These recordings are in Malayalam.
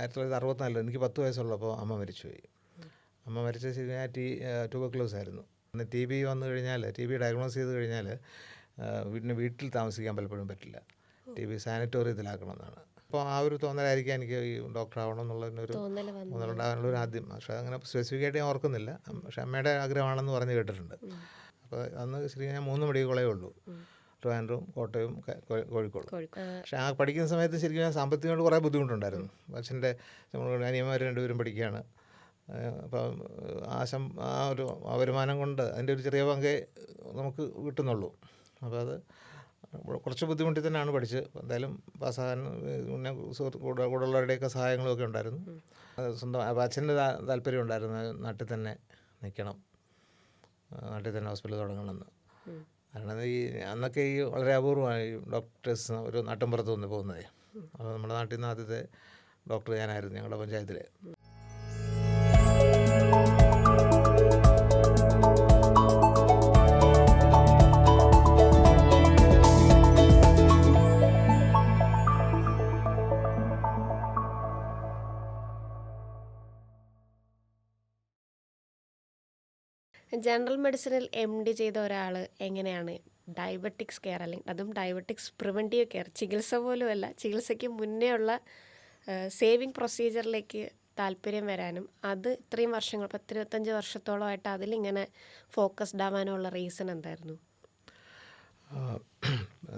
1964 എനിക്ക് 10 വയസ്സുള്ളപ്പോൾ അമ്മ മരിച്ചുപോയി. അമ്മ മരിച്ച ശരിയായ ട്യൂബർക്ലോസ് ആയിരുന്നു. പിന്നെ TB വന്നു കഴിഞ്ഞാൽ, TB ഡയഗ്നോസ് ചെയ്ത് കഴിഞ്ഞാൽ വീട്ടിൽ താമസിക്കാൻ പലപ്പോഴും പറ്റില്ല. TB സാനിറ്റോറിയത്തിലാക്കണമെന്നാണ്. അപ്പോൾ ആ ഒരു തോന്നലായിരിക്കും എനിക്ക് ഈ ഡോക്ടർ ആവണം എന്നുള്ളതിനൊരു തോന്നലുണ്ടാകാനുള്ളൊരു ആദ്യം. പക്ഷേ അങ്ങനെ സ്പെസിഫിക്കായിട്ട് ഞാൻ ഓർക്കുന്നില്ല. പക്ഷേ അമ്മയുടെ ആഗ്രഹമാണെന്ന് പറഞ്ഞ് കേട്ടിട്ടുണ്ട്. അപ്പോൾ അന്ന് ശരിക്കും ഞാൻ 3 മെഡിക്കൽ കോളേജേ ഉള്ളൂ, ട്രിവാൻഡ്രം, കോട്ടയം, കോഴിക്കോട്. പക്ഷേ ആ പഠിക്കുന്ന സമയത്ത് ശരിക്കും ഞാൻ സാമ്പത്തികമായിട്ട് കുറേ ബുദ്ധിമുട്ടുണ്ടായിരുന്നു. അച്ഛൻ്റെ അനിയന്മാർ 2 പേരും പഠിക്കുകയാണ്. അപ്പം ആ ഒരു വരുമാനം കൊണ്ട് അതിൻ്റെ ഒരു ചെറിയ പങ്കേ നമുക്ക് കിട്ടുന്നുള്ളൂ. അപ്പോൾ അത് കുറച്ച് ബുദ്ധിമുട്ടി തന്നെയാണ് പഠിച്ച് എന്തായാലും പാസ്സാകാൻ. പിന്നെ കൂടെയുള്ളവരുടെയൊക്കെ സഹായങ്ങളൊക്കെ ഉണ്ടായിരുന്നു. സ്വന്തം അപ്പോൾ അച്ഛൻ്റെ താല്പര്യം ഉണ്ടായിരുന്നു നാട്ടിൽ തന്നെ നിൽക്കണം, നാട്ടിൽ തന്നെ ഹോസ്പിറ്റൽ തുടങ്ങണമെന്ന്. കാരണം അന്നൊക്കെ വളരെ അപൂർവമായി ഡോക്ടേഴ്സ് ഒരു നാട്ടിൻപുറത്ത് വന്ന് പോകുന്നത്. അപ്പോൾ നമ്മുടെ നാട്ടിൽ നിന്ന് ആദ്യത്തെ ഡോക്ടർ ഞാനായിരുന്നു ഞങ്ങളുടെ പഞ്ചായത്തിലെ. ജനറൽ മെഡിസിനിൽ MD ചെയ്ത ഒരാൾ എങ്ങനെയാണ് ഡയബറ്റിക്സ് കെയർ, അല്ലെങ്കിൽ അതും ഡയബറ്റിക്സ് പ്രിവെൻറ്റീവ് കെയർ, ചികിത്സ പോലുമല്ല, ചികിത്സയ്ക്ക് മുന്നേ ഉള്ള സേവിങ് പ്രൊസീജിയറിലേക്ക് താല്പര്യം വരാനും അത് ഇത്രയും വർഷങ്ങൾ 10-25 വർഷത്തോളമായിട്ട് അതിലിങ്ങനെ ഫോക്കസ്ഡ് ആവാനുള്ള റീസൺ എന്തായിരുന്നു?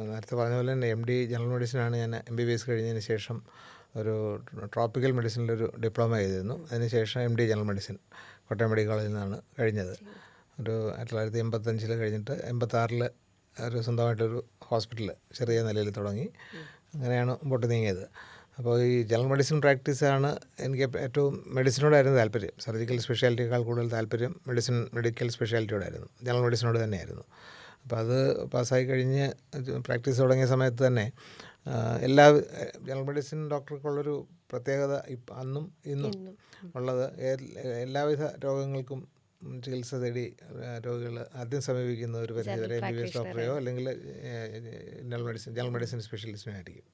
നേരത്തെ പറഞ്ഞ പോലെ തന്നെ MD ജനറൽ മെഡിസിനാണ്. ഞാൻ MBBS കഴിഞ്ഞതിന് ശേഷം ഒരു ട്രോപ്പിക്കൽ മെഡിസിനിലൊരു ഡിപ്ലോമ ചെയ്തിരുന്നു. അതിനുശേഷം MD general medicine Kottayam medical കോളേജിൽ നിന്നാണ് കഴിഞ്ഞത്. ഒരു 1985 കഴിഞ്ഞിട്ട് 86 ഒരു സ്വന്തമായിട്ടൊരു ഹോസ്പിറ്റൽ ചെറിയ നിലയിൽ തുടങ്ങി. അങ്ങനെയാണ് മുമ്പോട്ട് നീങ്ങിയത്. അപ്പോൾ ഈ ജനറൽ മെഡിസിൻ പ്രാക്ടീസാണ് എനിക്ക് ഏറ്റവും മെഡിസിനോടായിരുന്നു താല്പര്യം. സർജിക്കൽ സ്പെഷ്യാലിറ്റിയേക്കാൾ കൂടുതൽ താല്പര്യം മെഡിക്കൽ സ്പെഷ്യാലിറ്റിയോടായിരുന്നു, ജനറൽ മെഡിസിനോട് തന്നെയായിരുന്നു. അപ്പോൾ അത് പാസ്സായി കഴിഞ്ഞ് പ്രാക്ടീസ് തുടങ്ങിയ സമയത്ത് തന്നെ എല്ലാ ജനറൽ മെഡിസിൻ ഡോക്ടർക്കുള്ളൊരു പ്രത്യേകത അന്നും ഇന്നും ഉള്ളത്, എല്ലാവിധ രോഗങ്ങൾക്കും ചികിത്സ തേടി രോഗികൾ ആദ്യം സമീപിക്കുന്ന ഒരു പരിധിവരെ MBBS ഡോക്ടറെയോ അല്ലെങ്കിൽ ജനറൽ മെഡിസിൻ സ്പെഷ്യലിസ്റ്റിനോ ആയിരിക്കും.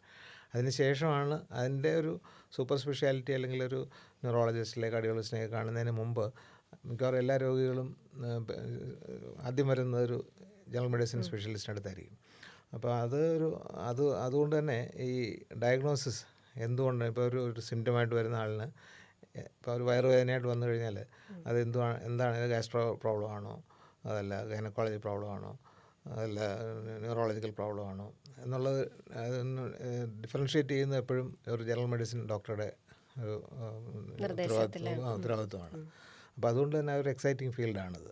അതിനുശേഷമാണ് അതിൻ്റെ ഒരു സൂപ്പർ സ്പെഷ്യാലിറ്റി അല്ലെങ്കിൽ ഒരു ന്യൂറോളജിസ്റ്റിലെ കാർഡിയോളജിസ്റ്റിനെ കാണുന്നതിന് മുമ്പ് മിക്കവാറും എല്ലാ രോഗികളും ആദ്യം വരുന്നത് ഒരു ജനറൽ മെഡിസിൻ സ്പെഷ്യലിസ്റ്റിൻ്റെ അടുത്തായിരിക്കും. അപ്പോൾ അതുകൊണ്ട് തന്നെ ഈ ഡയഗ്നോസിസ് എന്തുകൊണ്ട് ഇപ്പോൾ ഒരു സിംറ്റമായിട്ട് വരുന്ന ആളിന്, ഇപ്പോൾ ഒരു വയറുവേദനയായിട്ട് വന്നു കഴിഞ്ഞാൽ അത് എന്താണ് ഗാസ്ട്രോ പ്രോബ്ലം ആണോ, അതല്ല ഗൈനക്കോളജി പ്രോബ്ലം ആണോ, അതല്ല ന്യൂറോളജിക്കൽ പ്രോബ്ലം ആണോ എന്നുള്ളത് ഡിഫറൻഷ്യേറ്റ് ചെയ്യുന്നത് എപ്പോഴും ഒരു ജനറൽ മെഡിസിൻ ഡോക്ടറുടെ ഒരു ഉത്തരവാദിത്വമാണ്. അപ്പോൾ അതുകൊണ്ട് തന്നെ ഒരു എക്സൈറ്റിംഗ് ഫീൽഡാണിത്.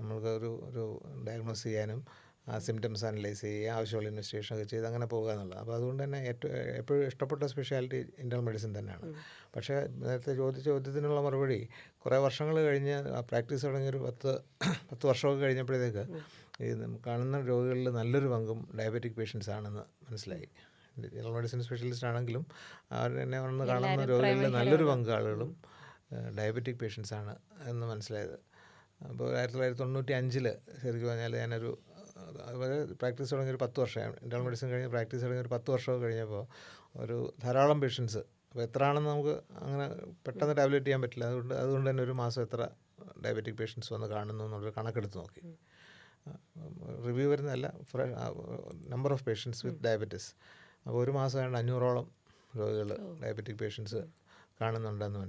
നമ്മൾക്ക് ഒരു ഡയഗ്നോസ് ചെയ്യാനും ആ സിംറ്റംസ് അനലൈസ് ചെയ്യുക, ആവശ്യമുള്ള ഇൻവെസ്റ്റിഗേഷനൊക്കെ ചെയ്ത് അങ്ങനെ പോകുക എന്നുള്ളത്. അപ്പോൾ അതുകൊണ്ട് തന്നെ എപ്പോഴും ഇഷ്ടപ്പെട്ട സ്പെഷ്യാലിറ്റി ഇൻ്റർണൽ മെഡിസിൻ തന്നെയാണ്. പക്ഷേ നേരത്തെ ചോദ്യത്തിനുള്ള മറുപടി, കുറേ വർഷങ്ങൾ കഴിഞ്ഞ് പ്രാക്ടീസ് തുടങ്ങിയൊരു 10 വർഷമൊക്കെ കഴിഞ്ഞപ്പോഴത്തേക്ക് ഈ കാണുന്ന രോഗികളിൽ നല്ലൊരു പങ്കും ഡയബറ്റിക് പേഷ്യൻസ് ആണെന്ന് മനസ്സിലായി. ജനറൽ മെഡിസിൻ സ്പെഷ്യലിസ്റ്റ് ആണെങ്കിലും അവർ എന്നെ വന്ന് കാണുന്ന രോഗികളിൽ നല്ലൊരു പങ്ക് ആളുകളും ഡയബറ്റിക് പേഷ്യൻസ് ആണ് എന്ന് മനസ്സിലായത്. അപ്പോൾ 1995 ശരിക്കും പറഞ്ഞാൽ ഞാനൊരു പ്രാക്ടീസ് തുടങ്ങിയൊരു 10 വർഷമാണ്, ഇൻ്റർണൽ മെഡിസിൻ കഴിഞ്ഞ് പ്രാക്ടീസ് തുടങ്ങിയ ഒരു 10 വർഷമൊക്കെ കഴിഞ്ഞപ്പോൾ ധാരാളം പേഷ്യൻസ്, അപ്പോൾ എത്ര ആണെന്ന് നമുക്ക് അങ്ങനെ പെട്ടെന്ന് ടാബ്ലേറ്റ് ചെയ്യാൻ പറ്റില്ല. അതുകൊണ്ട് തന്നെ ഒരു മാസം എത്ര ഡയബറ്റിക് പേഷ്യൻസ് വന്ന് കാണുന്നു എന്നുള്ളൊരു കണക്കെടുത്ത് നോക്കി. റിവ്യൂ വരുന്നതല്ല, number of patients with diabetes. അപ്പോൾ ഒരു മാസം വേണ്ട 500ഓളം രോഗികൾ ഡയബറ്റിക് പേഷ്യൻസ് കാണുന്നുണ്ടെന്ന്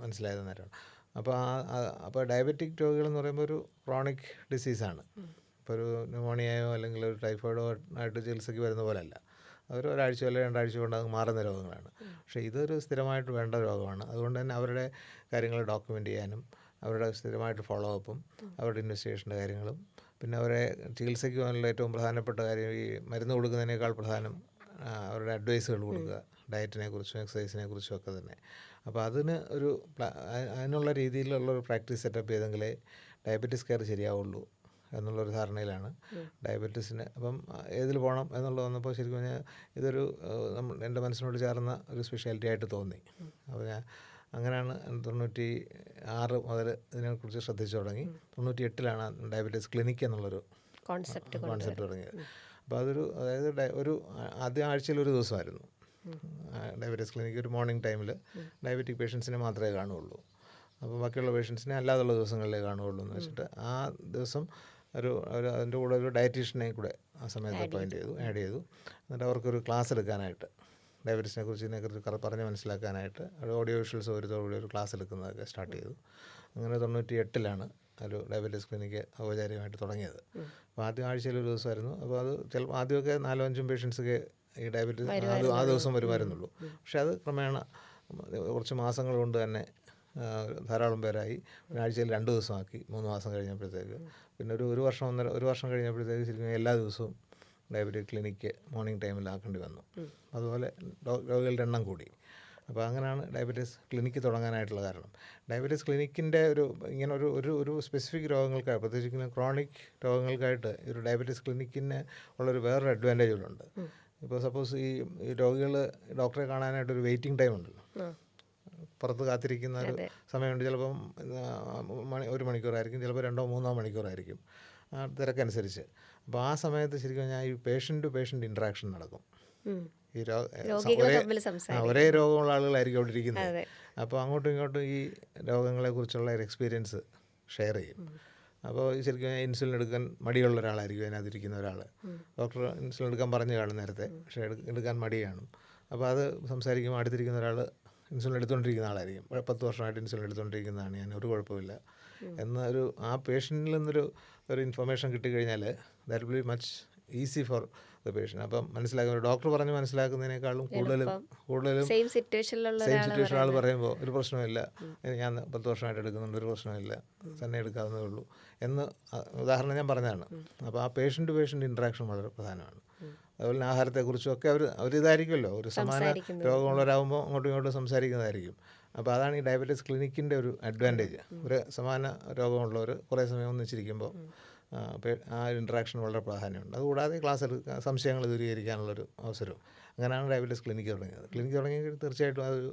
മനസ്സിലായത് നേരമാണ്. അപ്പോൾ ഡയബറ്റിക് രോഗികളെന്ന് പറയുമ്പോൾ ഒരു ക്രോണിക് ഡിസീസാണ്. ഇപ്പോൾ ഒരു ന്യൂമോണിയയോ അല്ലെങ്കിൽ ഒരു ടൈഫോയിഡോ ആയിട്ട് ചികിത്സയ്ക്ക് വരുന്ന പോലെയല്ല. ഒരാഴ്ചയോ അല്ലെങ്കിൽ 2 ആഴ്ച കൊണ്ട് അത് മാറുന്ന രോഗങ്ങളാണ്. പക്ഷേ ഇതൊരു സ്ഥിരമായിട്ട് വേണ്ട രോഗമാണ്. അതുകൊണ്ട് തന്നെ അവരുടെ കാര്യങ്ങൾ ഡോക്യുമെൻ്റ് ചെയ്യാനും അവരുടെ സ്ഥിരമായിട്ട് ഫോളോ അപ്പും അവരുടെ ഇൻവെസ്റ്റിഗേഷൻ്റെ കാര്യങ്ങളും, പിന്നെ അവരെ ചികിത്സയ്ക്ക് പോകാനുള്ള ഏറ്റവും പ്രധാനപ്പെട്ട കാര്യം ഈ മരുന്ന് കൊടുക്കുന്നതിനേക്കാൾ പ്രധാനം അവരുടെ അഡ്വൈസുകൾ കൊടുക്കുക, ഡയറ്റിനെ കുറിച്ചും എക്സസൈസിനെ കുറിച്ചും ഒക്കെ തന്നെ. അപ്പോൾ അതിനുള്ള രീതിയിലുള്ളൊരു പ്രാക്ടീസ് സെറ്റപ്പ് ചെയ്തെങ്കിലേ ഡയബറ്റിസ് കെയർ ശരിയാവുള്ളൂ എന്നുള്ളൊരു ധാരണയിലാണ് ഡയബറ്റീസിന്. അപ്പം ഏതിൽ പോകണം എന്നുള്ളത് വന്നപ്പോൾ ശരിക്കും പറഞ്ഞാൽ ഇതൊരു എൻ്റെ മനസ്സിനോട് ചേർന്ന ഒരു സ്പെഷ്യാലിറ്റി ആയിട്ട് തോന്നി. അപ്പോൾ ഞാൻ അങ്ങനെയാണ് 96 മുതൽ ഇതിനെക്കുറിച്ച് ശ്രദ്ധിച്ചു തുടങ്ങി. 98 ഡയബറ്റീസ് ക്ലിനിക്ക് എന്നുള്ളൊരു കോൺസെപ്റ്റ് തുടങ്ങിയത്. അപ്പോൾ അതായത് ഒരു ആദ്യ ആഴ്ചയിൽ ഒരു ദിവസമായിരുന്നു. ഡയബറ്റീസ് ക്ലിനിക്ക് ഒരു മോർണിംഗ് ടൈമിൽ ഡയബറ്റിക് പേഷ്യൻസിനെ മാത്രമേ കാണുകയുള്ളൂ. അപ്പോൾ ബാക്കിയുള്ള പേഷ്യൻസിനെ അല്ലാതുള്ള ദിവസങ്ങളിലേ കാണുകയുള്ളൂ എന്ന് വെച്ചിട്ട് ആ ദിവസം അതിൻ്റെ കൂടെ ഒരു ഡയറ്റീഷ്യനെ കൂടെ ആ സമയത്ത് ആഡ് ചെയ്തു. എന്നിട്ട് അവർക്കൊരു ക്ലാസ് എടുക്കാനായിട്ട് ഡയബറ്റീസിനെ കുറിച്ച് ഇതിനെക്കുറിച്ച് പറഞ്ഞ് മനസ്സിലാക്കാനായിട്ട് ഓഡിയോ വിഷ്വൽസ് കൂടി ഒരു ക്ലാസ് എടുക്കുന്നതൊക്കെ സ്റ്റാർട്ട് ചെയ്തു. അങ്ങനെ 98 ഒരു ഡയബറ്റീസ് ക്ലിനിക്ക് ഔപചാരികമായിട്ട് തുടങ്ങിയത്. അപ്പോൾ ആദ്യം ആഴ്ചയിൽ ഒരു ദിവസമായിരുന്നു. അപ്പോൾ അത് ചിലപ്പോൾ ആദ്യമൊക്കെ 4-5 പേഷ്യൻസൊക്കെ ഈ ഡയബറ്റീസ് ആ ദിവസം വരുമായിരുന്നുള്ളൂ. പക്ഷേ അത് ക്രമേണ കുറച്ച് മാസങ്ങൾ കൊണ്ട് തന്നെ ധാരാളം പേരായി. ആഴ്ചയിൽ 2 ദിവസമാക്കി 3 മാസം കഴിഞ്ഞപ്പോഴത്തേക്ക്. പിന്നെ ഒരു വർഷം കഴിഞ്ഞപ്പോഴത്തേക്ക് ശരിക്കും എല്ലാ ദിവസവും ഡയബറ്റിക് ക്ലിനിക്ക് മോർണിംഗ് ടൈമിലാക്കേണ്ടി വന്നു. അതുപോലെ രോഗികളുടെ എണ്ണം കൂടി. അപ്പോൾ അങ്ങനെയാണ് ഡയബറ്റീസ് ക്ലിനിക്ക് തുടങ്ങാനായിട്ടുള്ള കാരണം. ഡയബറ്റീസ് ക്ലിനിക്കിൻ്റെ ഇങ്ങനെ ഒരു സ്പെസിഫിക് രോഗങ്ങൾക്കായി, പ്രത്യേകിച്ച് ക്രോണിക് രോഗങ്ങൾക്കായിട്ട് ഒരു ഡയബറ്റീസ് ക്ലിനിക്കിന് ഉള്ളൊരു വേറൊരു അഡ്വാൻറ്റേജുകളുണ്ട്. ഇപ്പോൾ സപ്പോസ് ഈ രോഗികൾ ഡോക്ടറെ കാണാനായിട്ടൊരു വെയിറ്റിംഗ് ടൈം ഉണ്ടല്ലോ, പുറത്ത് കാത്തിരിക്കുന്ന ഒരു സമയമുണ്ട്. ചിലപ്പം 1 മണിക്കൂറായിരിക്കും, ചിലപ്പോൾ 2-3 മണിക്കൂറായിരിക്കും തിരക്കനുസരിച്ച്. അപ്പോൾ ആ സമയത്ത് ശരിക്കും പറഞ്ഞാൽ ഈ പേഷ്യൻ്റ് ടു പേഷ്യൻ്റ് ഇൻട്രാക്ഷൻ നടക്കും. ഈ ഒരേ രോഗമുള്ള ആളുകളായിരിക്കും അവിടെ ഇരിക്കുന്നത്. അപ്പോൾ അങ്ങോട്ടും ഇങ്ങോട്ടും ഈ രോഗങ്ങളെക്കുറിച്ചുള്ള ഒരു എക്സ്പീരിയൻസ് ഷെയർ ചെയ്യും. അപ്പോൾ ശരിക്കും ഇൻസുലിൻ എടുക്കാൻ മടിയുള്ള ഒരാളായിരിക്കും അതിനകത്തിരിക്കുന്ന ഒരാൾ. ഡോക്ടർ ഇൻസുലിൻ എടുക്കാൻ പറഞ്ഞു കാണും നേരത്തെ, പക്ഷേ എടുക്കാൻ മടി കാണും. അപ്പോൾ അത് സംസാരിക്കുമ്പോൾ അടുത്തിരിക്കുന്ന ഒരാൾ ഇൻസുലിൻ എടുത്തുകൊണ്ടിരിക്കുന്ന ആളായിരിക്കും. 10 വർഷമായിട്ട് ഇൻസുലിൻ എടുത്തുകൊണ്ടിരിക്കുന്നതാണ് ഞാൻ, ഒരു കുഴപ്പമില്ല എന്നൊരു ആ പേഷ്യൻറ്റിൽ നിന്നൊരു ഇൻഫർമേഷൻ കിട്ടിക്കഴിഞ്ഞാൽ that will be much easy for the patient. അപ്പം മനസ്സിലാക്കുന്ന ഡോക്ടർ പറഞ്ഞ് മനസ്സിലാക്കുന്നതിനേക്കാളും കൂടുതലും സെയിം സിറ്റുവേഷൻ ആൾ പറയുമ്പോൾ ഒരു പ്രശ്നമില്ല, ഞാൻ 10 വർഷമായിട്ട് എടുക്കുന്നുണ്ട്, ഒരു പ്രശ്നമില്ല, തന്നെ എടുക്കാവുന്നതേ ഉള്ളൂ എന്ന് ഉദാഹരണം ഞാൻ പറഞ്ഞതാണ്. അപ്പോൾ ആ പേഷ്യൻ്റ് ടു പേഷ്യൻ്റ് ഇൻട്രാക്ഷൻ വളരെ പ്രധാനമാണ്. അതുപോലെ തന്നെ ആഹാരത്തെക്കുറിച്ചും ഒക്കെ അവരിതായിരിക്കുമല്ലോ, ഒരു സമാന രോഗമുള്ളവരാകുമ്പോൾ അങ്ങോട്ടും ഇങ്ങോട്ടും സംസാരിക്കുന്നതായിരിക്കും. അപ്പോൾ അതാണ് ഈ ഡയബറ്റീസ് ക്ലിനിക്കിൻ്റെ ഒരു അഡ്വാൻറ്റേജ്. ഒരു സമാന രോഗമുള്ളവർ കുറേ സമയം ഒന്നിച്ചിരിക്കുമ്പോൾ ആ ഇൻട്രാക്ഷൻ വളരെ പ്രാധാന്യമുണ്ട്. അതുകൂടാതെ ക്ലാസ് എടുക്കുക, സംശയങ്ങൾ ദൂരീകരിക്കാനുള്ളൊരു അവസരവും. അങ്ങനെയാണ് ഡയബറ്റീസ് ക്ലിനിക്ക് തുടങ്ങിയത്. ക്ലിനിക്ക് തുടങ്ങിയ തീർച്ചയായിട്ടും അതൊരു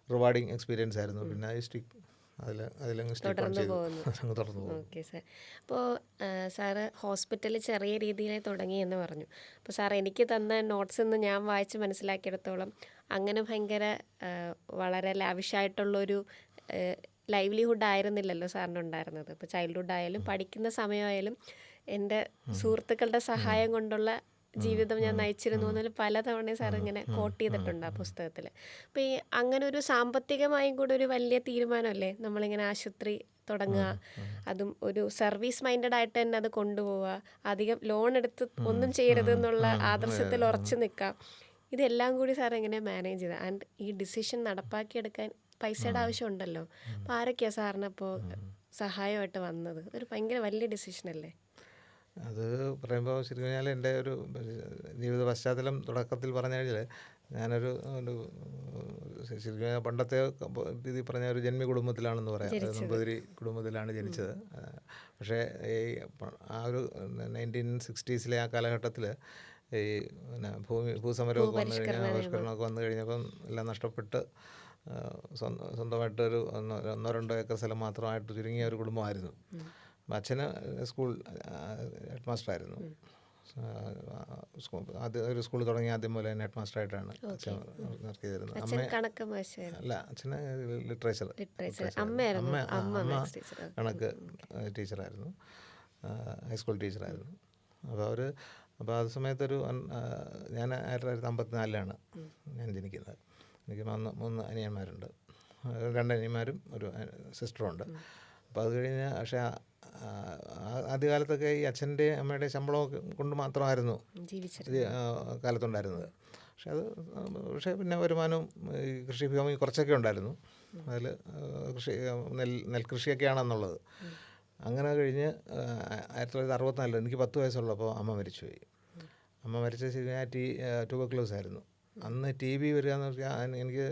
റിവാർഡിങ് എക്സ്പീരിയൻസ് ആയിരുന്നു. പിന്നെ അതിലങ്ങ് തുടർന്നു പോകും. Okay sir. അപ്പോൾ സാറ് ഹോസ്പിറ്റലിൽ ചെറിയ രീതിയിൽ തുടങ്ങി എന്ന് പറഞ്ഞു. അപ്പോൾ സാർ എനിക്ക് തന്ന നോട്ട്സ് നിന്ന് ഞാൻ വായിച്ച് മനസ്സിലാക്കിയെടുത്തോളം അങ്ങനെ ഭയങ്കര വളരെ ലാവിഷായിട്ടുള്ളൊരു ലൈവ്ലിഹുഡ് ആയിരുന്നില്ലല്ലോ സാറിന് ഉണ്ടായിരുന്നത്. ഇപ്പോൾ ചൈൽഡ്ഹുഡ് ആയാലും പഠിക്കുന്ന സമയമായാലും എൻ്റെ സുഹൃത്തുക്കളുടെ സഹായം കൊണ്ടുള്ള ജീവിതം ഞാൻ നയിച്ചിരുന്നു എന്നതിൽ പലതവണ സാർ ഇങ്ങനെ കോട്ട് ചെയ്തിട്ടുണ്ട് ആ പുസ്തകത്തിൽ. അപ്പോൾ ഈ അങ്ങനെ ഒരു സാമ്പത്തികമായും കൂടെ ഒരു വലിയ തീരുമാനമല്ലേ നമ്മളിങ്ങനെ ആശുപത്രി തുടങ്ങുക, അതും ഒരു സർവീസ് മൈൻഡഡ് ആയിട്ട് തന്നെ അത് കൊണ്ടുപോവുക, അധികം ലോൺ എടുത്ത് ഒന്നും ചെയ്യരുത് എന്നുള്ള ആദർശത്തിൽ ഉറച്ചു നിൽക്കുക, ഇതെല്ലാം കൂടി സാർ എങ്ങനെ മാനേജ് ചെയ്തത്? ആൻഡ് ഈ ഡിസിഷൻ നടപ്പാക്കിയെടുക്കാൻ പൈസയുടെ ആവശ്യമുണ്ടല്ലോ. അപ്പോൾ ആരൊക്കെയാണ് സാറിനപ്പോൾ സഹായമായിട്ട് വന്നത്? ഒരു ഭയങ്കര വലിയ ഡിസിഷനല്ലേ അത് പറയുമ്പോൾ ശരിക്കും പറഞ്ഞാൽ എൻ്റെ ഒരു ജീവിത പശ്ചാത്തലം തുടക്കത്തിൽ പറഞ്ഞു കഴിഞ്ഞാൽ ഞാനൊരു ശരിക്കും പണ്ടത്തെ രീതി പറഞ്ഞ ഒരു ജന്മി കുടുംബത്തിലാണെന്ന് പറയാം. നമ്പൂതിരി കുടുംബത്തിലാണ് ജനിച്ചത്. പക്ഷേ ഈ ആ ഒരു 1960s ആ കാലഘട്ടത്തിൽ ഈ പിന്നെ ഭൂസമരമൊക്കെ വന്നു കഴിഞ്ഞാൽ, ആവിഷ്കരണമൊക്കെ വന്നു കഴിഞ്ഞപ്പം എല്ലാം നഷ്ടപ്പെട്ട് സ്വന്തമായിട്ടൊരു 1-2 ഏക്കർ സ്ഥലം മാത്രമായിട്ട് ചുരുങ്ങിയ ഒരു കുടുംബമായിരുന്നു. അച്ഛന് സ്കൂൾ ഹെഡ് മാസ്റ്ററായിരുന്നു. ഒരു സ്കൂൾ തുടങ്ങി ആദ്യം പോലെ തന്നെ ഹെഡ് മാസ്റ്ററായിട്ടാണ് അച്ഛൻ വർക്ക് ചെയ്തിരുന്നത്. അല്ല, അച്ഛന് ലിറ്ററേച്ചർ, അമ്മ കണക്ക് ടീച്ചറായിരുന്നു, ഹൈസ്കൂൾ ടീച്ചറായിരുന്നു. അപ്പോൾ ആ സമയത്തൊരു ഞാൻ 1954 ഞാൻ ജനിക്കുന്നത്. എനിക്ക് 3 അനിയന്മാരുണ്ട്, 2 അനിയന്മാരും ഒരു സിസ്റ്ററുണ്ട്. അപ്പോൾ അത് കഴിഞ്ഞ് പക്ഷേ ആദ്യകാലത്തൊക്കെ ഈ അച്ഛൻ്റെയും അമ്മയുടെയും ശമ്പളമൊക്കെ കൊണ്ട് മാത്രമായിരുന്നു കാലത്തുണ്ടായിരുന്നത്. പക്ഷേ പിന്നെ വരുമാനവും ഈ കൃഷിഭൂമി കുറച്ചൊക്കെ ഉണ്ടായിരുന്നു. അതിൽ നെൽകൃഷിയൊക്കെയാണെന്നുള്ളത്. അങ്ങനെ കഴിഞ്ഞ് 1964 എനിക്ക് 10 വയസ്സുള്ളപ്പോൾ അമ്മ മരിച്ചുപോയി. അമ്മ മരിച്ച ശരിയായ ട്യൂബർക്ലോസ് ആയിരുന്നു. അന്ന് TB വരിക എന്ന് പറഞ്ഞാൽ എനിക്ക്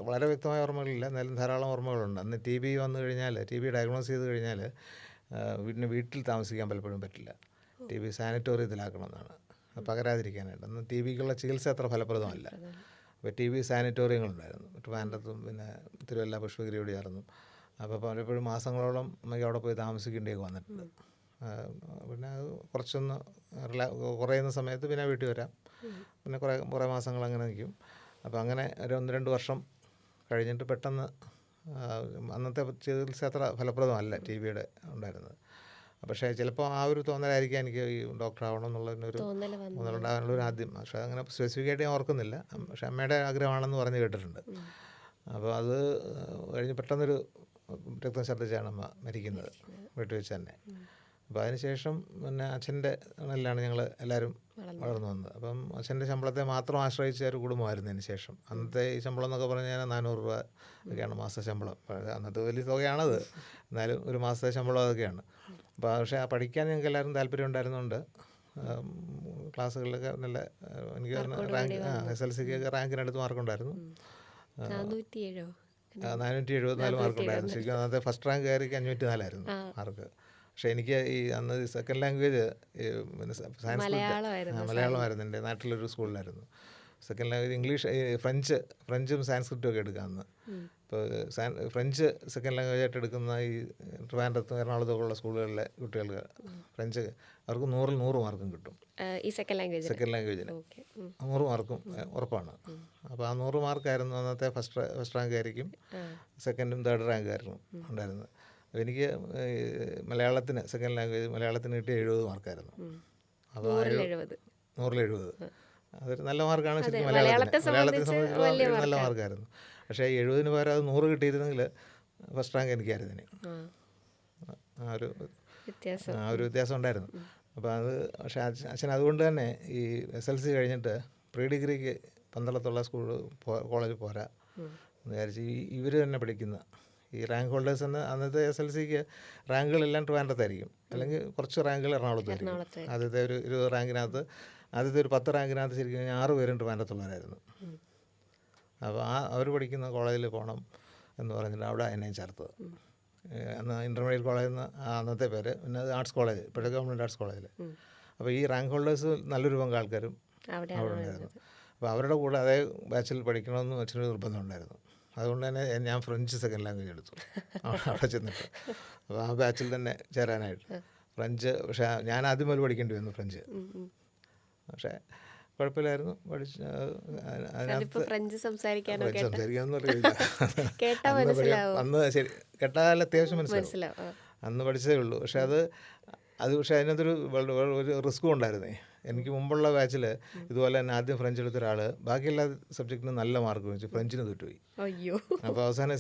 വളരെ വ്യക്തമായ ഓർമ്മകളില്ല, എന്നാലും ധാരാളം ഓർമ്മകളുണ്ട്. അന്ന് TB വന്നു കഴിഞ്ഞാൽ, TB ഡയഗ്നോസ് ചെയ്ത് കഴിഞ്ഞാൽ വീട്ടിൽ താമസിക്കാൻ പലപ്പോഴും പറ്റില്ല. TB സാനിറ്റോറിയത്തിലാക്കണമെന്നാണ്, പകരാതിരിക്കാനായിട്ട്. അന്ന് TBക്കുള്ള ചികിത്സ അത്ര ഫലപ്രദമല്ല. അപ്പോൾ TB സാനിറ്റോറിയങ്ങളുണ്ടായിരുന്നു ട്രിവാൻഡ്രത്തും പിന്നെ തിരുവല്ല പുഷ്പഗിരിയോട് ചേർന്നു. അപ്പോൾ പലപ്പോഴും മാസങ്ങളോളം നമുക്ക് അവിടെ പോയി താമസിക്കേണ്ടിയൊക്കെ വന്നിട്ടുണ്ട്. പിന്നെ അത് കുറച്ചൊന്ന് കുറയുന്ന സമയത്ത് പിന്നെ വീട്ടിൽ വരാം, പിന്നെ കുറേ മാസങ്ങൾ അങ്ങനെ നിൽക്കും. അപ്പോൾ അങ്ങനെ ഒരു 1-2 വർഷം കഴിഞ്ഞിട്ട് പെട്ടെന്ന് അന്നത്തെ ചികിത്സ അത്ര ഫലപ്രദമല്ല TBയുടെ ഉണ്ടായിരുന്നത്. പക്ഷേ ചിലപ്പോൾ ആ ഒരു തോന്നലായിരിക്കാം എനിക്ക് ഈ ഡോക്ടർ ആവണം എന്നുള്ളതിനൊരു തോന്നലുണ്ടാകാനുള്ളൊരു ആദ്യം. പക്ഷേ അങ്ങനെ സ്പെസിഫിക്കായിട്ട് ഞാൻ ഓർക്കുന്നില്ല. പക്ഷേ അമ്മയുടെ ആഗ്രഹമാണെന്ന് പറഞ്ഞ് കേട്ടിട്ടുണ്ട്. അപ്പോൾ അത് കഴിഞ്ഞ് പെട്ടെന്നൊരു രക്തം ഛർദ്ദിച്ചാണ് അമ്മ മരിക്കുന്നത്, വീട്ടിൽ വെച്ച് തന്നെ. അപ്പോൾ അതിനുശേഷം പിന്നെ അച്ഛൻ്റെ ാണ് ഞങ്ങൾ എല്ലാവരും വളർന്നു വന്നത്. അപ്പം അച്ഛൻ്റെ ശമ്പളത്തെ മാത്രം ആശ്രയിച്ച ഒരു കുടുംബമായിരുന്നു അതിന് ശേഷം. അന്നത്തെ ഈ ശമ്പളം എന്നൊക്കെ പറഞ്ഞു കഴിഞ്ഞാൽ 400 രൂപ ഒക്കെയാണ് മാസ ശമ്പളം. അന്നത്തെ വലിയ തുകയാണത്, എന്നാലും ഒരു മാസത്തെ ശമ്പളം അതൊക്കെയാണ്. അപ്പോൾ പക്ഷേ പഠിക്കാൻ ഞങ്ങൾക്ക് എല്ലാവരും താല്പര്യം ഉണ്ടായിരുന്നുകൊണ്ട് ക്ലാസ്സുകളിലൊക്കെ നല്ല എനിക്ക് റാങ്ക് SLCക്ക് റാങ്കിനടുത്ത് മാർക്കുണ്ടായിരുന്നു. 474 മാർക്കുണ്ടായിരുന്നു. ശരിക്കും അന്നത്തെ ഫസ്റ്റ് റാങ്ക് കയറി 504 മാർക്ക്. പക്ഷേ എനിക്ക് ഈ അന്ന് സെക്കൻഡ് ലാംഗ്വേജ് പിന്നെ സയൻസ് മലയാളമായിരുന്നു. എൻ്റെ നാട്ടിലൊരു സ്കൂളിലായിരുന്നു. സെക്കൻഡ് ലാംഗ്വേജ് ഇംഗ്ലീഷ്, ഫ്രഞ്ചും സാൻസ്ക്രിറ്റും ഒക്കെ എടുക്കാം അന്ന്. ഇപ്പോൾ ഫ്രഞ്ച് സെക്കൻഡ് ലാംഗ്വേജ് ആയിട്ട് എടുക്കുന്ന ഈ ട്രിവാൻഡ്രത്തും എറണാകുളത്തുള്ള സ്കൂളുകളിലെ കുട്ടികൾക്ക് ഫ്രഞ്ച് അവർക്ക് 100-ൽ 100 മാർക്കും കിട്ടും. ഈ സെക്കൻഡ് ലാംഗ്വേജിന് 100 മാർക്കും ഉറപ്പാണ്. അപ്പോൾ ആ 100 മാർക്കായിരുന്നു അന്നത്തെ ഫസ്റ്റ് റാങ്ക് ആയിരിക്കും. സെക്കൻഡും തേർഡ് റാങ്ക് ആയിരുന്നു ഉണ്ടായിരുന്നത്. എനിക്ക് മലയാളത്തിന് സെക്കൻഡ് ലാംഗ്വേജ് മലയാളത്തിന് കിട്ടിയ 70 മാർക്കായിരുന്നു. അപ്പോൾ 100-ൽ 70 അതൊരു നല്ല മാർക്കാണ് ശരിക്കും. മലയാളത്തെ സംബന്ധിച്ച് നല്ല മാർക്കായിരുന്നു. പക്ഷേ 70-ന് പകരം അത് 100 കിട്ടിയിരുന്നെങ്കിൽ ഫസ്റ്റ് റാങ്ക് എനിക്കായിരുന്നു ഇനി. ആ ഒരു വ്യത്യാസം ഉണ്ടായിരുന്നു. അപ്പോൾ അത് പക്ഷേ അച്ഛൻ അതുകൊണ്ട് തന്നെ ഈ SLC കഴിഞ്ഞിട്ട് പ്രീ ഡിഗ്രിക്ക് പന്തളത്തുള്ള കോളേജ് പോരാ എന്ന് വിചാരിച്ച് ഇവർ തന്നെ പഠിക്കുന്ന ഈ റാങ്ക് ഹോൾഡേഴ്സ് എന്ന് അന്നത്തെ SLCക്ക് റാങ്കുകളെല്ലാം ട്രിവാൻഡ്രത്തായിരിക്കും, അല്ലെങ്കിൽ കുറച്ച് റാങ്കുകൾ എറണാകുളത്തായിരിക്കും. ആദ്യത്തെ ഒരു 20 റാങ്കിനകത്ത് ആദ്യത്തെ ഒരു 10 റാങ്കിനകത്ത് ശരിക്കും 6 പേരും ട്രിവാൻഡ്രത്തുള്ളവരായിരുന്നു. അപ്പോൾ അവർ പഠിക്കുന്ന കോളേജിൽ പോകണം എന്ന് പറഞ്ഞിട്ട് അവിടെ എന്നെ ചേർത്തത്. അന്ന് ഇൻ്റർമീഡിയറ്റ് കോളേജിൽ നിന്ന് അന്നത്തെ പേര്, പിന്നെ അത് ആർട്സ് കോളേജ്, ഇപ്പോഴത്തെ ഗവൺമെൻറ് ആർട്സ് കോളേജിൽ. അപ്പോൾ ഈ റാങ്ക് ഹോൾഡേഴ്സ് നല്ലൊരു പങ്ക് ആൾക്കാരും അവിടെ ഉണ്ടായിരുന്നു. അപ്പോൾ അവരുടെ കൂടെ അതേ ബാച്ചിൽ പഠിക്കണമെന്ന് അച്ഛനൊരു നിർബന്ധം ഉണ്ടായിരുന്നു. അതുകൊണ്ട് തന്നെ ഞാൻ ഫ്രഞ്ച് സെക്കൻഡ് ലാംഗ്വേജ് എടുത്തു അവിടെ ചെന്നിട്ട്. അപ്പോൾ ആ ബാച്ചിൽ തന്നെ ചേരാനായിട്ട് ഫ്രഞ്ച്. പക്ഷേ ഞാൻ ആദ്യം മുതൽ പഠിക്കേണ്ടി വന്നു ഫ്രഞ്ച്. പക്ഷേ കുഴപ്പമില്ലായിരുന്നു, പഠിച്ച്. അതിനകത്ത് ഫ്രഞ്ച് സംസാരിക്കാനൊന്നും അറിയില്ല അന്ന്. ശരി, കേട്ടാൽ അത്യാവശ്യം മനസ്സിലാവും. അന്ന് പഠിച്ചതേ ഉള്ളൂ. പക്ഷേ പക്ഷേ അതിനകത്തൊരു റിസ്ക്കും ഉണ്ടായിരുന്നേ. എനിക്ക് മുമ്പുള്ള ബാച്ചിൽ ഇതുപോലെ തന്നെ ആദ്യം ഫ്രഞ്ച് എടുത്ത ഒരാൾ ബാക്കിയെല്ലാ സബ്ജക്റ്റിനും നല്ല മാർക്ക് വെച്ചു, ഫ്രഞ്ചിന് തോറ്റുപോയി. അപ്പോൾ അവസാനം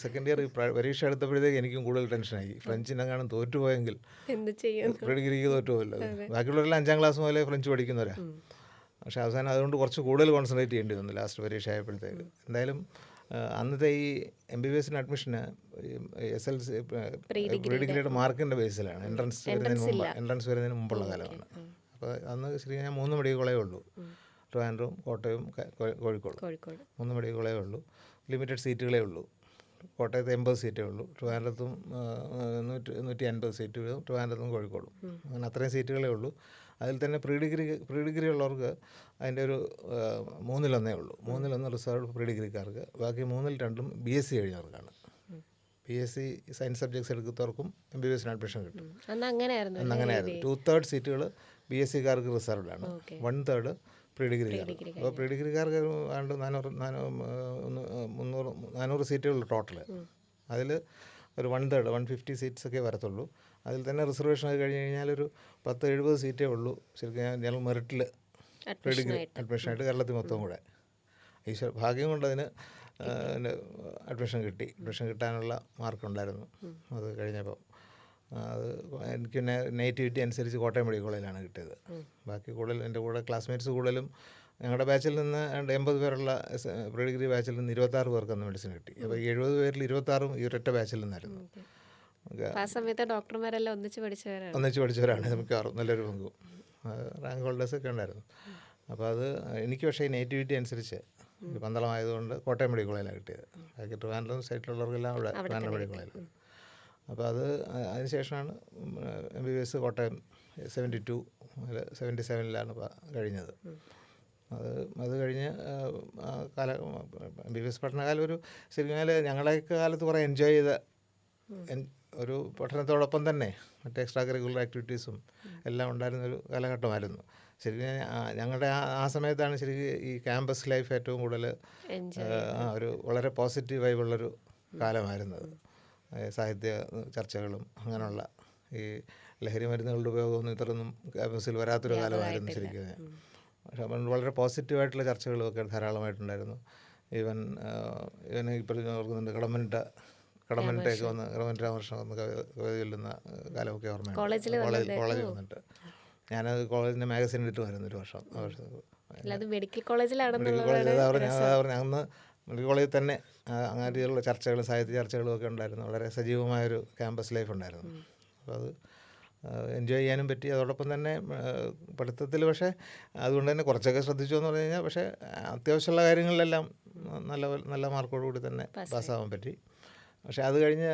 സെക്കൻഡ് ഇയർ പരീക്ഷ എടുത്തപ്പോഴത്തേക്ക് എനിക്കും കൂടുതൽ ടെൻഷനായി. ഫ്രഞ്ചിനെങ്ങാനും തോറ്റുപോയെങ്കിൽ പ്രീ ഡിഗ്രിക്ക് തോറ്റുപോയല്ലോ. ബാക്കിയുള്ളവരെല്ലാം 5ാം ക്ലാസ് മുതലേ ഫ്രഞ്ച് പഠിക്കുന്നവരാ. പക്ഷേ അവസാനം അതുകൊണ്ട് കുറച്ച് കൂടുതൽ കോൺസെൻട്രേറ്റ് ചെയ്യേണ്ടി വന്നു ലാസ്റ്റ് പരീക്ഷ ആയപ്പോഴത്തേക്ക്. എന്തായാലും അന്നത്തെ ഈ MBBS അഡ്മിഷന് SLC പ്രീ ഡിഗ്രിയുടെ മാർക്കിൻ്റെ ബേസിലാണ്. എൻട്രൻസ് വരുന്നതിന് മുമ്പുള്ള കാലമാണ്. അപ്പോൾ അന്ന് ശരിക്കും ഞാൻ 3 മെഡിക്കൽ കോളേജേ ഉള്ളൂ. ട്രിവാൻഡ്രം, കോട്ടയം, കോഴിക്കോട് 3 മെഡിക്കൽ കോളേജേ ഉള്ളൂ. ലിമിറ്റഡ് സീറ്റുകളേ ഉള്ളൂ. കോട്ടയത്ത് 80 സീറ്റേ ഉള്ളൂ. ട്രിവാൻഡ്രത്തും 150 സീറ്റ് വീതം, ട്രിവാൻഡ്രത്തും കോഴിക്കോടും. അങ്ങനെ അത്രയും സീറ്റുകളേ ഉള്ളൂ. അതിൽ തന്നെ പ്രീ ഡിഗ്രി ഉള്ളവർക്ക് അതിൻ്റെ ഒരു 1/3 ഉള്ളൂ. 1/3 റിസർവ്ഡ് പ്രീ ഡിഗ്രിക്കാർക്ക്. ബാക്കി 2/3 BSc കഴിഞ്ഞവർക്കാണ്. BSc സയൻസ് സബ്ജക്ട്സ് എടുക്കുന്നവർക്കും MBBS അഡ്മിഷൻ കിട്ടും. അങ്ങനെയായിരുന്നു. 2/3 സീറ്റുകൾ BScക്കാർക്ക് റിസർവ്ഡാണ്, 1/3 പ്രീ ഡിഗ്രിക്കാർക്ക്. അപ്പോൾ പ്രീ ഡിഗ്രിക്കാർക്ക് ഏതാണ്ട് 400 സീറ്റുകൾ ടോട്ടൽ. അതിൽ ഒരു 1/3 150 സീറ്റ്സൊക്കെ വരത്തുള്ളൂ. അതിൽ തന്നെ റിസർവേഷൻ ആയി കഴിഞ്ഞ് കഴിഞ്ഞാൽ ഒരു 10-70 സീറ്റേ ഉള്ളൂ ശരിക്കും. ഞാൻ മെറിറ്റിൽ പ്രീ ഡിഗ്രി അഡ്മിഷനായിട്ട് കേരളത്തിൽ മൊത്തം കൂടെ ഭാഗ്യം കൊണ്ട് അതിന് അഡ്മിഷൻ കിട്ടാനുള്ള മാർക്കുണ്ടായിരുന്നു. അത് കഴിഞ്ഞപ്പോൾ അത് എനിക്ക് പിന്നെ നേറ്റിവിറ്റി അനുസരിച്ച് കോട്ടയം മെഡിക്കൽ കോളേജിലാണ് കിട്ടിയത്. ബാക്കി കൂടുതൽ എൻ്റെ കൂടെ ക്ലാസ്മേറ്റ്സ് കൂടുതലും ഞങ്ങളുടെ ബാച്ചിൽ നിന്ന് 80 പേരുള്ള പ്രീ ഡിഗ്രി ബാച്ചിൽ നിന്ന് 26 പേർക്ക് അന്ന് മെഡിസിൻ കിട്ടി. അപ്പോൾ 70 പേരിൽ 26 ഈ ഒരൊറ്റ ബാച്ചിൽ നിന്നായിരുന്നു. ആ സമയത്ത് ഡോക്ടർമാരെല്ലാം ഒന്നിച്ച് പഠിച്ചവരാണ് മിക്കവാറും, നല്ലൊരു പങ്കും. റാങ്ക് ഹോൾഡേഴ്സൊക്കെ ഉണ്ടായിരുന്നു. അപ്പോൾ അത് എനിക്ക് പക്ഷേ നേറ്റിവിറ്റി അനുസരിച്ച് പന്തളമായതുകൊണ്ട് കോട്ടയം മെഡിക്കൽ കോളേജിലാണ് കിട്ടിയത്. ബാക്കി ട്രിവാൻഡ്രം സൈറ്റിലുള്ളവർക്കെല്ലാം അവിടെ ട്രിവാൻഡ്രം മെഡിക്കൽ കോളേജിലാണ്. അപ്പോൾ അതിനുശേഷമാണ് MBBS കോട്ടയം 77-ലാണ് കഴിഞ്ഞത്. അത് കഴിഞ്ഞ് MBBS പഠനകാലം ശരിക്കും ഞങ്ങളുടെയൊക്കെ കാലത്ത് കുറേ എൻജോയ് ചെയ്ത ഒരു പഠനത്തോടൊപ്പം തന്നെ മറ്റേ എക്സ്ട്രാ കരിക്കുലർ ആക്ടിവിറ്റീസും എല്ലാം ഉണ്ടായിരുന്നൊരു കാലഘട്ടമായിരുന്നു. ശരിക്കും ഞങ്ങളുടെ ആ സമയത്താണ് ശരിക്കും ഈ ക്യാമ്പസ് ലൈഫ് ഏറ്റവും കൂടുതൽ എൻജോയ് ഒരു വളരെ പോസിറ്റീവ് വൈബുള്ളൊരു കാലമായിരുന്നത്. സാഹിത്യ ചർച്ചകളും അങ്ങനെയുള്ള ഈ ലഹരി മരുന്നുകളുടെ ഉപയോഗമൊന്നും ഇത്രയൊന്നും ക്യാമ്പസിൽ വരാത്തൊരു കാലമായിരുന്നു ശരിക്കും. പക്ഷെ അപ്പം വളരെ പോസിറ്റീവായിട്ടുള്ള ചർച്ചകളുമൊക്കെ ധാരാളമായിട്ടുണ്ടായിരുന്നു. ഈവൻ ഇപ്പോൾ ഓർക്കുന്നുണ്ട് കടമ്മനിട്ടൊക്കെ വന്ന് കടമ്മനിട്ട രാമകൃഷ്ണൻ വന്ന് കവിത ചൊല്ലുന്ന കാലമൊക്കെ ഓർമ്മയുണ്ട്. കോളേജിൽ വന്നിട്ട് ഞാനത് കോളേജിൻ്റെ മാഗസിൻ എടുത്തുമായിരുന്നു ഒരു വർഷം. മെഡിക്കൽ കോളേജിലാണ് മെഡിക്കൽ കോളേജ് പറഞ്ഞു അന്ന് മെഡിക്കൽ കോളേജിൽ തന്നെ അങ്ങനെ രീതിയിലുള്ള ചർച്ചകളും സാഹിത്യ ചർച്ചകളും ഒക്കെ ഉണ്ടായിരുന്നു. വളരെ സജീവമായൊരു ക്യാമ്പസ് ലൈഫ് ഉണ്ടായിരുന്നു. അപ്പോൾ അത് എൻജോയ് ചെയ്യാനും പറ്റി. അതോടൊപ്പം തന്നെ പഠിത്തത്തിൽ പക്ഷേ അതുകൊണ്ട് തന്നെ കുറച്ചൊക്കെ ശ്രദ്ധിച്ചു എന്ന് പറഞ്ഞു കഴിഞ്ഞാൽ, പക്ഷേ അത്യാവശ്യമുള്ള കാര്യങ്ങളിലെല്ലാം നല്ല മാർക്കോടുകൂടി തന്നെ പാസ്സാവാൻ പറ്റി. പക്ഷേ അത് കഴിഞ്ഞ്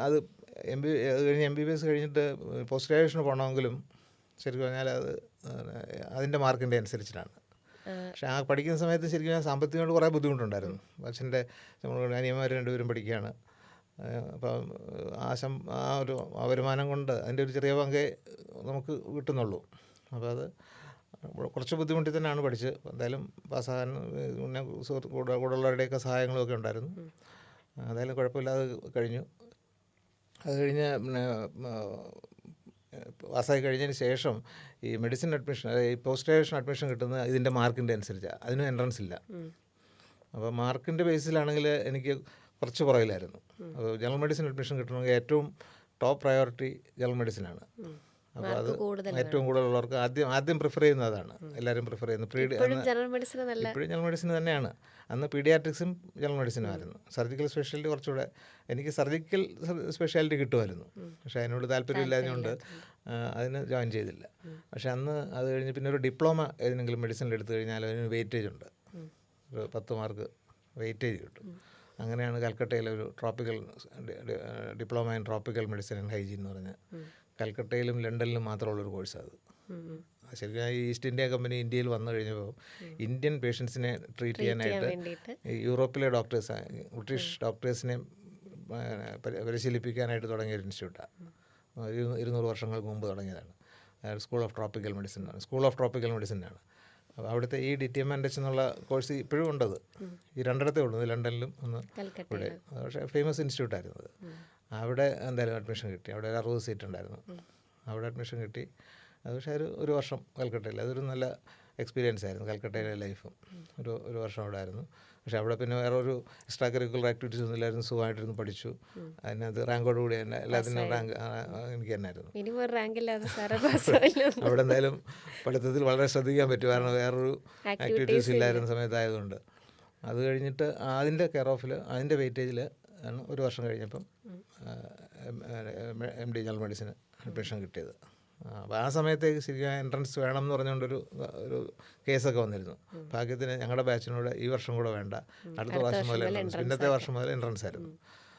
അത് കഴിഞ്ഞ് MBBS കഴിഞ്ഞിട്ട് പോസ്റ്റ് ഗ്രാജുവേഷന് പോകണമെങ്കിലും ശരിക്കും പറഞ്ഞാൽ അതിൻ്റെ മാർക്കിൻ്റെ അനുസരിച്ചിട്ടാണ്. പക്ഷേ ആ പഠിക്കുന്ന സമയത്ത് ശരിക്കും സാമ്പത്തികമായിട്ട് കുറേ ബുദ്ധിമുട്ടുണ്ടായിരുന്നു. അച്ഛൻ്റെ നമ്മൾ അനിയന്മാർ രണ്ടുപേരും പഠിക്കുകയാണ്. അപ്പം ആ ഒരു വരുമാനം കൊണ്ട് അതിൻ്റെ ഒരു ചെറിയ പങ്കേ നമുക്ക് കിട്ടുന്നുള്ളൂ. അപ്പോൾ അത് കുറച്ച് ബുദ്ധിമുട്ടി തന്നെയാണ് പഠിച്ച് എന്തായാലും പാസ്സാകാൻ. പിന്നെ കൂടെയുള്ളവരുടെയൊക്കെ സഹായങ്ങളൊക്കെ ഉണ്ടായിരുന്നു. എന്തായാലും കുഴപ്പമില്ലാതെ കഴിഞ്ഞു. അത് കഴിഞ്ഞ് പിന്നെ പാസ്സായി കഴിഞ്ഞതിന് ശേഷം ഈ മെഡിസിൻ അഡ്മിഷൻ, ഈ പോസ്റ്റ് ഗ്രാജുവേഷൻ അഡ്മിഷൻ കിട്ടുന്നത് ഇതിൻ്റെ മാർക്കിൻ്റെ അനുസരിച്ചാണ്. അതിനും എൻട്രൻസ് ഇല്ല. അപ്പോൾ മാർക്കിൻ്റെ ബേസിലാണെങ്കിൽ എനിക്ക് കുറച്ച് പുറകിലായിരുന്നു. അപ്പോൾ ജനറൽ മെഡിസിൻ അഡ്മിഷൻ കിട്ടണമെങ്കിൽ ഏറ്റവും ടോപ്പ് പ്രയോറിറ്റി ജനറൽ മെഡിസിനാണ്. അപ്പോൾ അത് ഏറ്റവും കൂടുതലുള്ളവർക്ക് ആദ്യം പ്രിഫർ ചെയ്യുന്നത് അതാണ്. എല്ലാവരും പ്രിഫർ ചെയ്യുന്നത് ഇപ്പോഴും ജനറൽ മെഡിസിൻ തന്നെയാണ്. അന്ന് പീഡിയാട്രിക്സും ജനറൽ മെഡിസിനും ആയിരുന്നു. സർജിക്കൽ സ്പെഷ്യാലിറ്റി കുറച്ചുകൂടെ എനിക്ക് സർജിക്കൽ സ്പെഷ്യാലിറ്റി കിട്ടുമായിരുന്നു. പക്ഷേ അതിനോട് താല്പര്യമില്ലാഞ്ഞുകൊണ്ട് അതിന് ജോയിൻ ചെയ്തില്ല. പക്ഷേ അന്ന് അത് കഴിഞ്ഞ് പിന്നെ ഒരു ഡിപ്ലോമ ഏതെങ്കിലും മെഡിസിനിൽ എടുത്തു കഴിഞ്ഞാൽ അതിന് വെയിറ്റേജ് ഉണ്ട്. ഒരു 10 മാർക്ക് വെയിറ്റേജ് കിട്ടും. അങ്ങനെയാണ് കൽക്കട്ടയിലെ ഒരു diploma in tropical medicine and hygiene എന്ന് പറഞ്ഞ് കൽക്കട്ടയിലും ലണ്ടനിലും മാത്രമുള്ളൊരു കോഴ്സാണ് അത്. ശരിക്കും ഈ ഈസ്റ്റ് ഇന്ത്യ കമ്പനി ഇന്ത്യയിൽ വന്നു കഴിഞ്ഞപ്പോൾ ഇന്ത്യൻ പേഷ്യൻസിനെ ട്രീറ്റ് ചെയ്യാനായിട്ട് യൂറോപ്പിലെ ഡോക്ടേഴ്സ്, ബ്രിട്ടീഷ് ഡോക്ടേഴ്സിനെ പരിശീലിപ്പിക്കാനായിട്ട് തുടങ്ങിയ ഒരു ഇൻസ്റ്റിറ്റ്യൂട്ടാണ്. 200 വർഷങ്ങൾക്ക് മുമ്പ് തുടങ്ങിയതാണ്. സ്കൂൾ ഓഫ് ട്രോപ്പിക്കൽ മെഡിസിനാണ്. അപ്പോൾ അവിടുത്തെ ഈ DTMNH എന്നുള്ള കോഴ്സ് ഇപ്പോഴും ഉണ്ടത്. ഈ രണ്ടിടത്തേ ഉള്ളൂ, ലണ്ടനിലും ഒന്ന് ഇവിടെ. പക്ഷേ ഫേമസ് ഇൻസ്റ്റിറ്റ്യൂട്ടായിരുന്നു അത്. അവിടെ എന്തായാലും അഡ്മിഷൻ കിട്ടി. അവിടെ 60 സീറ്റ് ഉണ്ടായിരുന്നു. അവിടെ അഡ്മിഷൻ കിട്ടി. അത് പക്ഷേ ഒരു വർഷം കൽക്കട്ടയിൽ, അതൊരു നല്ല എക്സ്പീരിയൻസ് ആയിരുന്നു. കൽക്കട്ടയിലെ ലൈഫും ഒരു വർഷം അവിടെ ആയിരുന്നു. പക്ഷേ അവിടെ പിന്നെ വേറെ ഒരു എക്സ്ട്രാ കരിക്കുലർ ആക്ടിവിറ്റീസ് ഒന്നും ഇല്ലായിരുന്നു. സുഖമായിട്ടിരുന്ന് പഠിച്ചു. അതിനകത്ത് റാങ്കോട് കൂടി തന്നെ എല്ലാത്തിനും റാങ്ക് എനിക്ക് തന്നെ ആയിരുന്നു. അവിടെ എന്തായാലും പഠിത്തത്തിൽ വളരെ ശ്രദ്ധിക്കാൻ പറ്റും. കാരണം വേറൊരു ആക്ടിവിറ്റീസ് ഇല്ലായിരുന്ന സമയത്തായതുകൊണ്ട്. അത് കഴിഞ്ഞിട്ട് അതിൻ്റെ കെയർ ഓഫിൽ അതിൻ്റെ വെയിറ്റേജിൽ ആണ് ഒരു വർഷം കഴിഞ്ഞപ്പം MD ജനറൽ മെഡിസിന് അഡ്മിഷൻ കിട്ടിയത്. അപ്പോൾ ആ സമയത്തേക്ക് ശരിക്കും എൻട്രൻസ് വേണം എന്ന് പറഞ്ഞുകൊണ്ടൊരു കേസൊക്കെ വന്നിരുന്നു. ഭാഗ്യത്തിന് ഞങ്ങളുടെ ബാച്ചിനോട് ഈ വർഷം കൂടെ വേണ്ട, അടുത്ത വർഷം മുതൽ എൻട്രൻസ്, പിന്നത്തെ വർഷം മുതൽ എൻട്രൻസ് ആയിരുന്നു.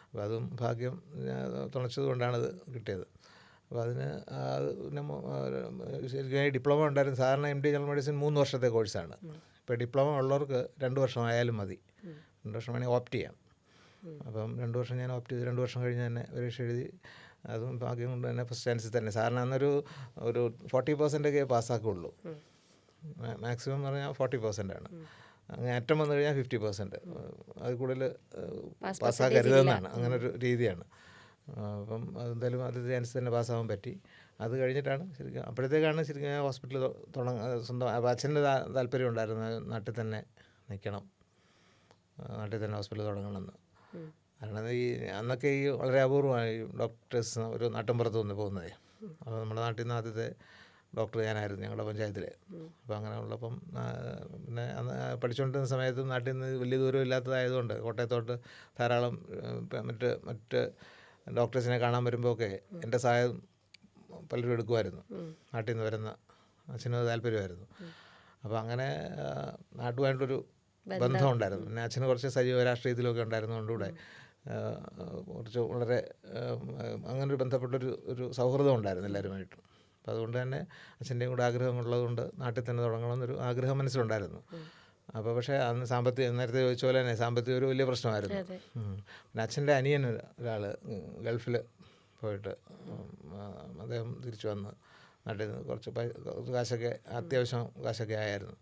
അപ്പോൾ അതും ഭാഗ്യം തുണച്ചത് കൊണ്ടാണത് കിട്ടിയത്. അപ്പോൾ അതിന് ശരിക്കും ഡിപ്ലോമ ഉണ്ടായിരുന്നു. സാധാരണ MD ജനറൽ മെഡിസിൻ 3 വർഷത്തെ കോഴ്സാണ്. ഇപ്പോൾ ഡിപ്ലോമ ഉള്ളവർക്ക് 2 വർഷം ആയാലും മതി. 2 വർഷം വേണമെങ്കിൽ ഓപ്റ്റ് ചെയ്യാം. അപ്പം 2 വർഷം ഞാൻ ഓപ്റ്റ് ചെയ്ത് 2 വർഷം കഴിഞ്ഞ് തന്നെ പരീക്ഷ എഴുതി. അതും ഭാഗ്യം കൊണ്ട് തന്നെ ഫസ്റ്റ് ചാൻസിൽ തന്നെ. സാറിന് അന്നൊരു 40% പാസ്സാക്കുള്ളൂ. മാക്സിമം എന്ന് പറഞ്ഞാൽ 40% ആണ്. അങ്ങനെ അറ്റം വന്നു കഴിഞ്ഞാൽ 50%. അത് കൂടുതൽ പാസ്സാക്കരുതെന്നാണ്, അങ്ങനെ ഒരു രീതിയാണ്. അപ്പം അതെന്തായാലും ആദ്യത്തെ ചാൻസ് തന്നെ പാസ്സാകാൻ പറ്റി. അത് കഴിഞ്ഞിട്ടാണ് ശരിക്കും, അപ്പോഴത്തേക്കാണ് ശരിക്കും ഹോസ്പിറ്റൽ സ്വന്തം അച്ഛൻ്റെ താല്പര്യം ഉണ്ടായിരുന്നു. നാട്ടിൽ തന്നെ നിൽക്കണം, നാട്ടിൽ തന്നെ ഹോസ്പിറ്റൽ തുടങ്ങണമെന്ന്. കാരണം അന്നൊക്കെ വളരെ അപൂർവമായി ഡോക്ടേഴ്സ് ഒരു നാട്ടിൻപുറത്ത് നിന്ന് പോകുന്നത്. അപ്പോൾ നമ്മുടെ നാട്ടിൽ നിന്ന് ആദ്യത്തെ ഡോക്ടർ ഞാനായിരുന്നു, ഞങ്ങളുടെ പഞ്ചായത്തിൽ. അപ്പോൾ അങ്ങനെ ഉള്ളപ്പം പിന്നെ അന്ന് പഠിച്ചുകൊണ്ടിരുന്ന സമയത്തും നാട്ടിൽ നിന്ന് വലിയ ദൂരം ഇല്ലാത്തതായതുകൊണ്ട് കോട്ടയത്തോട്ട് ധാരാളം മറ്റ് ഡോക്ടേഴ്സിനെ കാണാൻ വരുമ്പോഴൊക്കെ എൻ്റെ സഹായം പലരും എടുക്കുമായിരുന്നു. നാട്ടിൽ നിന്ന് വരുന്ന അച്ഛനത് താല്പര്യമായിരുന്നു. അപ്പോൾ അങ്ങനെ നാട്ടുമായിട്ടൊരു ബന്ധമുണ്ടായിരുന്നു. പിന്നെ അച്ഛന് കുറച്ച് സജീവ രാഷ്ട്രീയത്തിലൊക്കെ ഉണ്ടായിരുന്നതുകൊണ്ടുകൂടെ കുറച്ച് വളരെ അങ്ങനൊരു ബന്ധപ്പെട്ടൊരു സൗഹൃദം ഉണ്ടായിരുന്നു എല്ലാവരുമായിട്ടും. അപ്പോൾ അതുകൊണ്ട് തന്നെ അച്ഛൻ്റെയും കൂടെ ആഗ്രഹമുള്ളതുകൊണ്ട് നാട്ടിൽ തന്നെ തുടങ്ങണമെന്നൊരു ആഗ്രഹം മനസ്സിലുണ്ടായിരുന്നു. അപ്പോൾ പക്ഷേ അന്ന് നേരത്തെ ചോദിച്ച പോലെ തന്നെ സാമ്പത്തികം ഒരു വലിയ പ്രശ്നമായിരുന്നു. പിന്നെ അച്ഛൻ്റെ അനിയൻ ഒരാൾ ഗൾഫിൽ പോയിട്ട് അദ്ദേഹം തിരിച്ചു വന്ന് നാട്ടിൽ നിന്ന് കുറച്ച് കാശൊക്കെ അത്യാവശ്യം കാശൊക്കെ ആയിരുന്നു.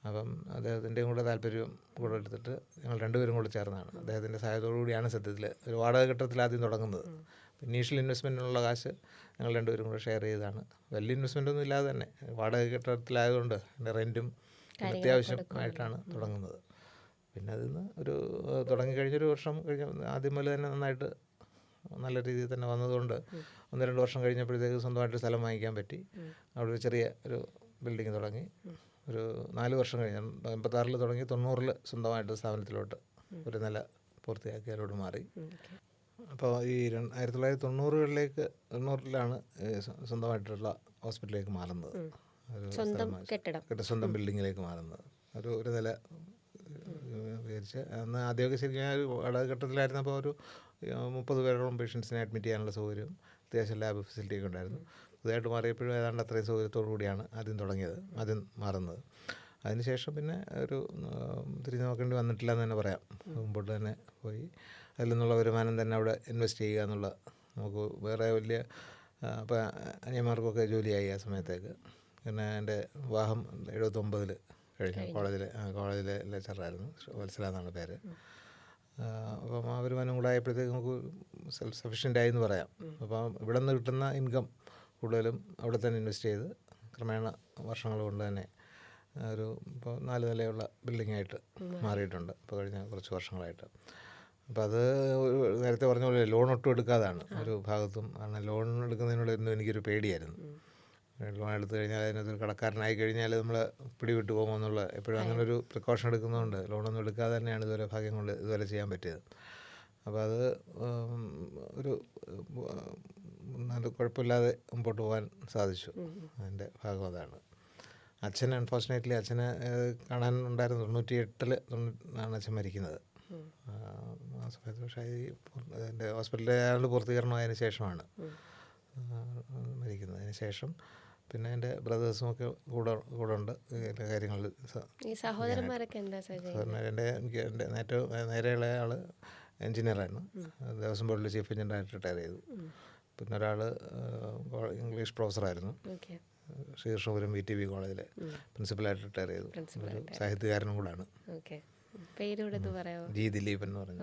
അപ്പം അദ്ദേഹത്തിൻ്റെയും കൂടെ താല്പര്യം കൂടെ എടുത്തിട്ട് ഞങ്ങൾ രണ്ടുപേരും കൂടെ ചേർന്നാണ്, അദ്ദേഹത്തിൻ്റെ സഹായത്തോടു കൂടിയാണ് സത്യത്തിൽ ഒരു വാടക കെട്ടിടത്തിൽ ആദ്യം തുടങ്ങുന്നത്. ഇനീഷ്യൽ ഇൻവെസ്റ്റ്മെൻറ്റിനുള്ള കാശ് ഞങ്ങൾ രണ്ടുപേരും കൂടെ ഷെയർ ചെയ്താണ്. വലിയ ഇൻവെസ്റ്റ്മെൻ്റ് ഒന്നും ഇല്ലാതെ തന്നെ വാടക കെട്ടിടത്തിലായതുകൊണ്ട് എൻ്റെ റെൻറ്റും അത്യാവശ്യമായിട്ടാണ് തുടങ്ങുന്നത്. പിന്നെ അതിൽ നിന്ന് ഒരു തുടങ്ങിക്കഴിഞ്ഞൊരു വർഷം കഴിഞ്ഞ ആദ്യം മുതൽ തന്നെ നന്നായിട്ട് നല്ല രീതിയിൽ തന്നെ വന്നതുകൊണ്ട് 1-2 വർഷം കഴിഞ്ഞപ്പോഴത്തേക്ക് സ്വന്തമായിട്ട് സ്ഥലം വാങ്ങിക്കാൻ പറ്റി. അവിടെ ഒരു ചെറിയ ഒരു ബിൽഡിങ് തുടങ്ങി. ഒരു 4 വർഷം കഴിഞ്ഞ് 86 തുടങ്ങി 90 സ്വന്തമായിട്ട് സ്ഥാപനത്തിലോട്ട് ഒരു നില പൂർത്തിയാക്കി അതിലോട്ട് മാറി. അപ്പോൾ ഈ 1990-കളിലാണ് സ്വന്തമായിട്ടുള്ള ഹോസ്പിറ്റലിലേക്ക് മാറുന്നത്, ഒരു സ്വന്തം ബിൽഡിങ്ങിലേക്ക് മാറുന്നത്. ഒരു നില വിചാരിച്ച് അന്ന് ആദ്യമൊക്കെ ശരിക്കും ഒരു വാടക ഘട്ടത്തിലായിരുന്നപ്പോൾ ഒരു 30 പേരോളം പേഷ്യൻസിനെ അഡ്മിറ്റ് ചെയ്യാനുള്ള സൗകര്യം, അത്യാവശ്യം ലാബ് ഫെസിലിറ്റിയൊക്കെ ഉണ്ടായിരുന്നു. പുതുതായിട്ട് മാറിയപ്പോഴും ഏതാണ്ട് അത്രയും സൗകര്യത്തോടു കൂടിയാണ് ആദ്യം മാറുന്നത്. അതിനുശേഷം പിന്നെ ഒരു തിരിഞ്ഞു നോക്കേണ്ടി വന്നിട്ടില്ല എന്ന് തന്നെ പറയാം. മുമ്പോട്ട് തന്നെ പോയി അതിൽ നിന്നുള്ള വരുമാനം തന്നെ അവിടെ ഇൻവെസ്റ്റ് ചെയ്യുക എന്നുള്ള, നമുക്ക് വേറെ വലിയ ഇപ്പോൾ അനിയന്മാർക്കൊക്കെ ജോലിയായി ആ സമയത്തേക്ക്. പിന്നെ എൻ്റെ വിവാഹം 79 കഴിഞ്ഞു. കോളേജിലെ ലെക്ചറായിരുന്നു, വത്സല എന്നാണ് പേര്. അപ്പം ആ വരുമാനം കൂടെ ആയപ്പോഴത്തേക്ക് നമുക്ക് സെൽഫ് സഫിഷ്യൻ്റ് ആയി എന്ന് പറയാം. അപ്പം ഇവിടെ നിന്ന് കിട്ടുന്ന ഇൻകം കൂടുതലും അവിടെ തന്നെ ഇൻവെസ്റ്റ് ചെയ്ത് ക്രമേണ വർഷങ്ങൾ കൊണ്ട് തന്നെ ഇപ്പോൾ 4 നിലയുള്ള ബിൽഡിങ്ങായിട്ട് മാറിയിട്ടുണ്ട് ഇപ്പോൾ കഴിഞ്ഞ കുറച്ച് വർഷങ്ങളായിട്ട്. അപ്പോൾ അത് നേരത്തെ പറഞ്ഞ പോലെ ലോൺ ഒട്ടും എടുക്കാതാണ് ഒരു ഭാഗത്തും. കാരണം ലോൺ എടുക്കുന്നതിനോടൊന്നും എനിക്കൊരു പേടിയായിരുന്നു. ലോൺ എടുത്തു കഴിഞ്ഞാൽ അതിനകത്തൊരു കടക്കാരനായി കഴിഞ്ഞാൽ നമ്മൾ പിടിവിട്ട് പോകുമെന്നുള്ള എപ്പോഴും അങ്ങനെ ഒരു പ്രിക്കോഷൻ എടുക്കുന്നതുകൊണ്ട് ലോണൊന്നും എടുക്കാതെ തന്നെയാണ് ഇതുവരെ ഭാഗ്യം കൊണ്ട് ഇതുവരെ ചെയ്യാൻ പറ്റിയത്. അപ്പോൾ അത് ഒരു കുഴപ്പമില്ലാതെ മുമ്പോട്ട് പോകാൻ സാധിച്ചു. അതിൻ്റെ ഭാഗം അതാണ്. അച്ഛൻ അൺഫോർച്ചുനേറ്റ്ലി അച്ഛനെ കാണാനുണ്ടായിരുന്നു. 98 അച്ഛൻ മരിക്കുന്നത്. ആ സമയത്ത് പക്ഷേ എൻ്റെ ഹോസ്പിറ്റലിലെ ആളുടെ പൂർത്തീകരണമായതിനു ശേഷമാണ് മരിക്കുന്നത്. അതിന് ശേഷം പിന്നെ എൻ്റെ ബ്രദേഴ്സും ഒക്കെ കൂടെ ഉണ്ട് എല്ലാ കാര്യങ്ങളിൽ. എൻ്റെ നേരെയുള്ള ആൾ എൻജിനീയറായിരുന്നു, ദേവസ്വം ബോർഡിൽ ചീഫ് എഞ്ചിനീയറായിട്ട് റിട്ടയർ ചെയ്തു. പിന്നെ ഒരാൾ ഇംഗ്ലീഷ് പ്രൊഫസറായിരുന്നു, ശ്രീകൃഷ്ണപുരം VTB കോളേജിലെ പ്രിൻസിപ്പലായിട്ട് റിട്ടയർ ചെയ്തു. ഒരു സാഹിത്യകാരനും കൂടാണ്. പേര് ജി ദിലീപൻ എന്ന് പറഞ്ഞു.